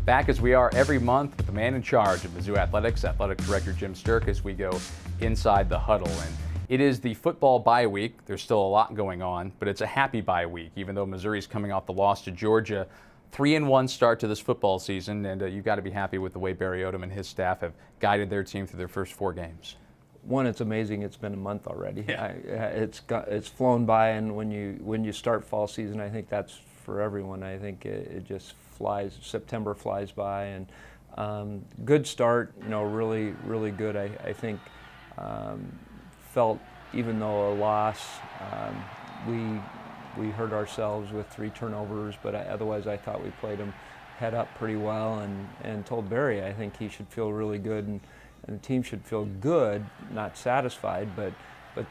Back as we are every month with the man in charge of Mizzou Athletics, Athletic Director Jim STERK, as we go inside the huddle. And it is the football bye week. There's still a lot going on, but it's a happy bye week, even though Missouri's coming off the loss to Georgia. 3-1 start to this football season, and you've got to be happy with the way Barry Odom and his staff have guided their team through their first 4 games. One, it's amazing it's been a month already. Yeah. It's flown by, and when you start fall season, I think that's for everyone. I think it just flies. September flies by, and good start. Really good. I think felt, even though a loss, we hurt ourselves with 3 turnovers, but otherwise I thought we played them head up pretty well, and told Barry I think he should feel really good, and the team should feel good, not satisfied, but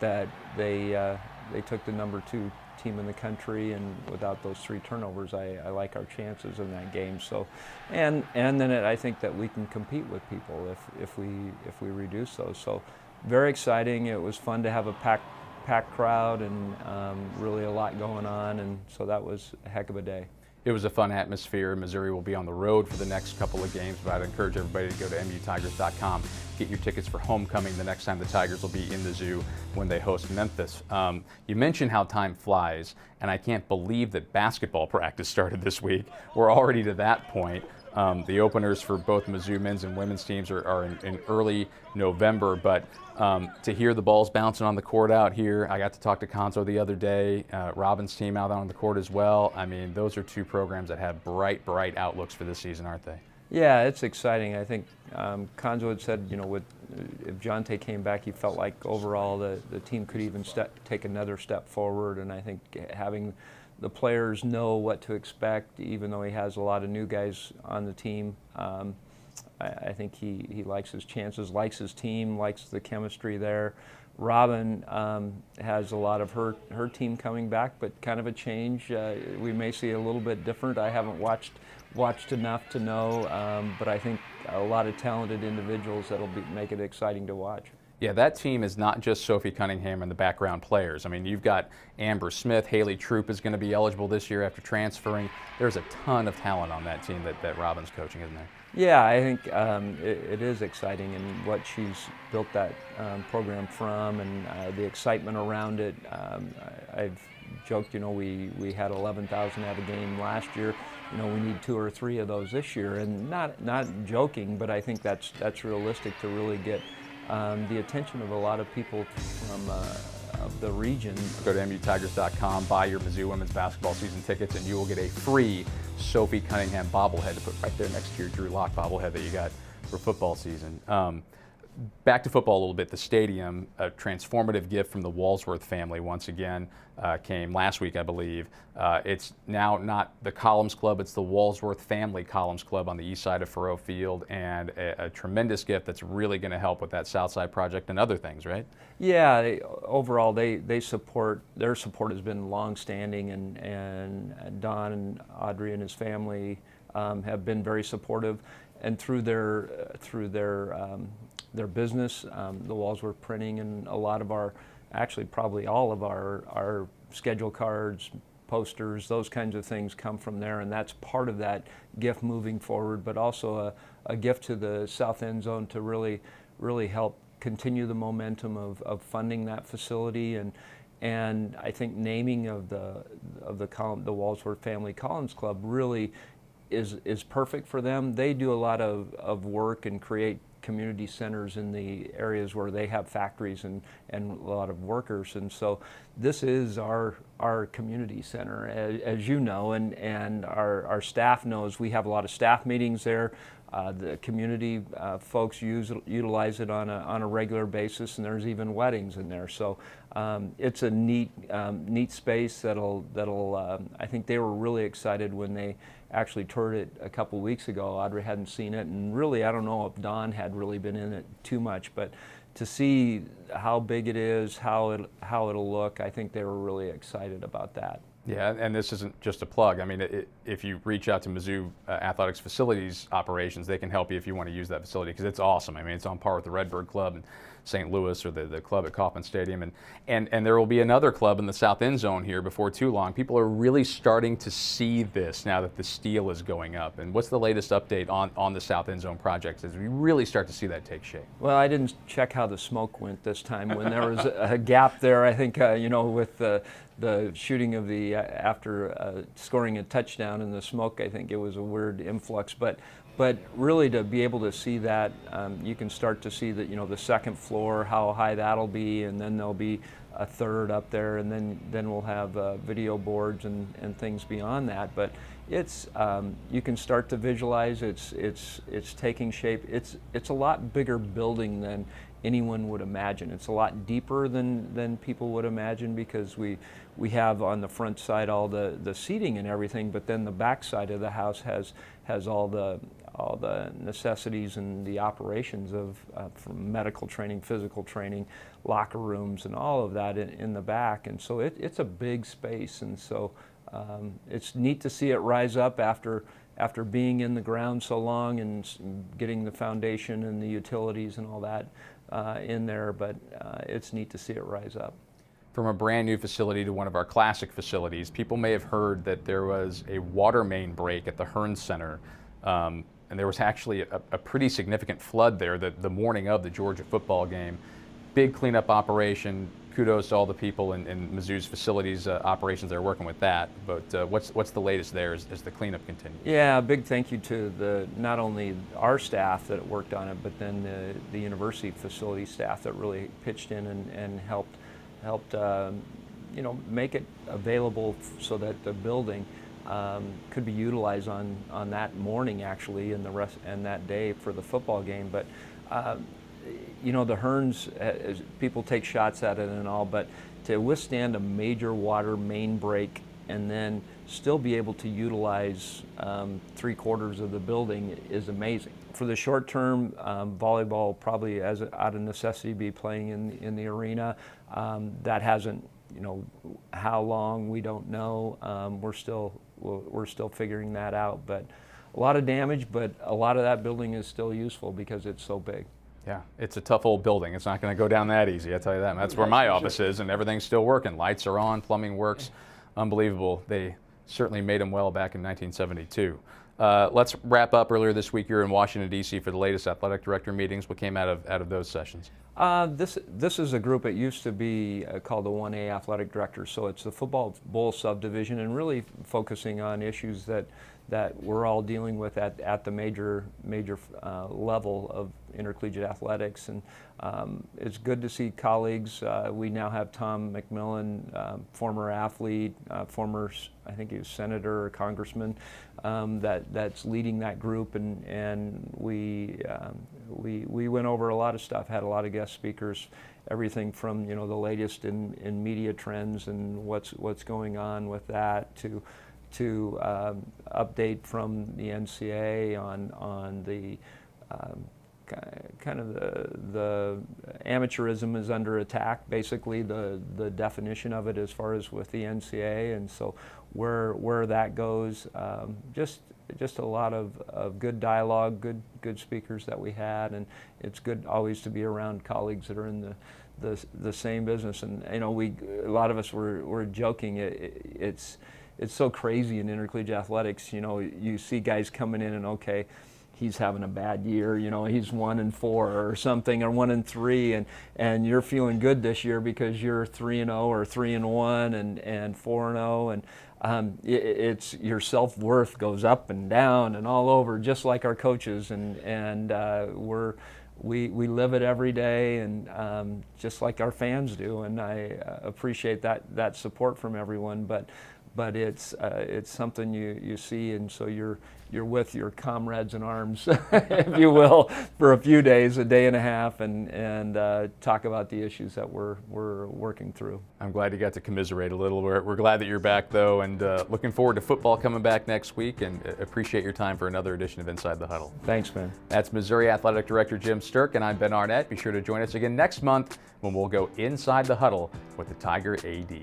that they took the number 2 team in the country, and without those 3 turnovers, I like our chances in that game. So, and then I think that we can compete with people if we reduce those. So, very exciting. It was fun to have a packed crowd, and really a lot going on, and so that was a heck of a day. It was a fun atmosphere. Missouri will be on the road for the next couple of games, but I'd encourage everybody to go to mutigers.com, get your tickets for homecoming the next time the Tigers will be in the zoo when they host Memphis. You mentioned how time flies, and I can't believe that basketball practice started this week. We're already to that point. The openers for both Mizzou men's and women's teams are in early November, but to hear the balls bouncing on the court out here, I got to talk to Konzo the other day, Robin's team out on the court as well. I mean, those are 2 programs that have bright outlooks for this season, aren't they? Yeah, it's exciting. I think Konzo had said, if Jonte came back, he felt like overall the team could even take another step forward, and I think having the players know what to expect, even though he has a lot of new guys on the team. I think he likes his chances, likes his team, likes the chemistry there. Robin has a lot of her team coming back, but kind of a change. We may see a little bit different. I haven't watched enough to know, but I think a lot of talented individuals that'll make it exciting to watch. Yeah, that team is not just Sophie Cunningham and the background players. I mean, you've got Amber Smith, Haley Troop is going to be eligible this year after transferring. There's a ton of talent on that team that Robin's coaching, isn't there? Yeah, I think it is exciting, and what she's built that program from, and the excitement around it. I've joked, we had 11,000 at a game last year. We need 2 or 3 of those this year, and not joking, but I think that's realistic to really get the attention of a lot of people from of the region. Go to mutigers.com, buy your Mizzou women's basketball season tickets, and you will get a free Sophie Cunningham bobblehead to put right there next to your Drew Lock bobblehead that you got for football season. Back to football a little bit. The stadium, a transformative gift from the Walsworth family once again, came last week, I believe. It's now not the Columns Club, it's the Walsworth Family Columns Club on the east side of Faurot Field, and a tremendous gift that's really going to help with that South Side project and other things, right? Yeah, overall their support has been long-standing, and Don and Audrey and his family have been very supportive, and through their business, the Walsworth Printing, and a lot of actually probably all of our schedule cards, posters, those kinds of things come from there, and that's part of that gift moving forward, but also a gift to the South End Zone to really help continue the momentum of funding that facility, and I think naming of the Walsworth Family Columns Club really is perfect for them. They do a lot of work and create community centers in the areas where they have factories and a lot of workers, and so this is our community center, as you know, and our staff knows. We have a lot of staff meetings there. The community folks utilize it on a regular basis, and there's even weddings in there. So it's a neat space that'll I think they were really excited when they actually toured it a couple weeks ago. Audrey hadn't seen it, and really I don't know if Don had really been in it too much, but to see how big it is, how it'll look, I think they were really excited about that. Yeah, and this isn't just a plug. I mean, if you reach out to Mizzou Athletics Facilities Operations, they can help you if you want to use that facility, because it's awesome. I mean, it's on par with the Redbird Club in St. Louis, or the club at Kauffman Stadium. And there will be another club in the South End Zone here before too long. People are really starting to see this now that the steel is going up. And what's the latest update on the South End Zone project as we really start to see that take shape? Well, I didn't check how the smoke went this time when there was a gap there. I think, with the shooting of the after scoring a touchdown in the smoke, I think it was a weird influx. But really, to be able to see that, you can start to see that, the second floor, how high that'll be, and then there'll be a third up there, and then we'll have video boards and things beyond that. But it's you can start to visualize. It's taking shape. It's a lot bigger building than anyone would imagine. It's a lot deeper than people would imagine, because we have on the front side all the seating and everything, but then the back side of the house has all the necessities and the operations of from medical training, physical training, locker rooms, and all of that in the back. And so it's a big space, and so it's neat to see it rise up after being in the ground so long and getting the foundation and the utilities and all that in there, but it's neat to see it rise up. From a brand new facility to one of our classic facilities, people may have heard that there was a water main break at the Hearns Center, and there was actually a pretty significant flood there the morning of the Georgia football game. Big cleanup operation. Kudos to all the people in Mizzou's facilities operations that are working with that. But what's the latest there as the cleanup continues? Yeah, a big thank you to not only our staff that worked on it, but then the university facility staff that really pitched in and helped make it available so that the building could be utilized on that morning, actually, and that day for the football game. But the Hearns, people take shots at it and all, but to withstand a major water main break and then still be able to utilize 3/4 of the building is amazing. For the short term, volleyball probably out of necessity be playing in the arena. That hasn't, how long, we don't know. We're still figuring that out, but a lot of damage, but a lot of that building is still useful because it's so big. Yeah, it's a tough old building. It's not going to go down that easy, I tell you that. That's where my office is, and everything's still working. Lights are on, plumbing works. Unbelievable. They certainly made them well back in 1972. Let's wrap up. Earlier this week, you were in Washington, D.C. for the latest athletic director meetings. What came out of those sessions? This is a group. It used to be called the 1A Athletic Directors, so it's the football bowl subdivision, and really focusing on issues that we're all dealing with at the major level of intercollegiate athletics. And it's good to see colleagues. We now have Tom McMillan, former athlete, former, I think he was senator or congressman, that's leading that group, and we went over a lot of stuff, had a lot of guest speakers, everything from the latest in media trends and what's going on with that to update from the NCAA on the kind of the amateurism is under attack, basically the definition of it as far as with the NCAA, and so where that goes, just a lot of good dialogue, good speakers that we had, and it's good always to be around colleagues that are in the same business. And a lot of us were joking. It's so crazy in intercollegiate athletics. You see guys coming in and, okay, he's having a bad year, he's 1-4 or something, or 1-3, and you're feeling good this year because you're 3-0 or 3-1 and 4-0, and it's your self-worth goes up and down and all over, just like our coaches, and we live it every day, and just like our fans do, and I appreciate that support from everyone, but it's something you see, and so you're with your comrades in arms, if you will, for a few days, a day and a half, and talk about the issues that we're working through. I'm glad you got to commiserate a little. We're glad that you're back, though, and looking forward to football coming back next week, and appreciate your time for another edition of Inside the Huddle. Thanks, man. That's Missouri Athletic Director Jim Stirk, and I'm Ben Arnett. Be sure to join us again next month when we'll go Inside the Huddle with the Tiger AD.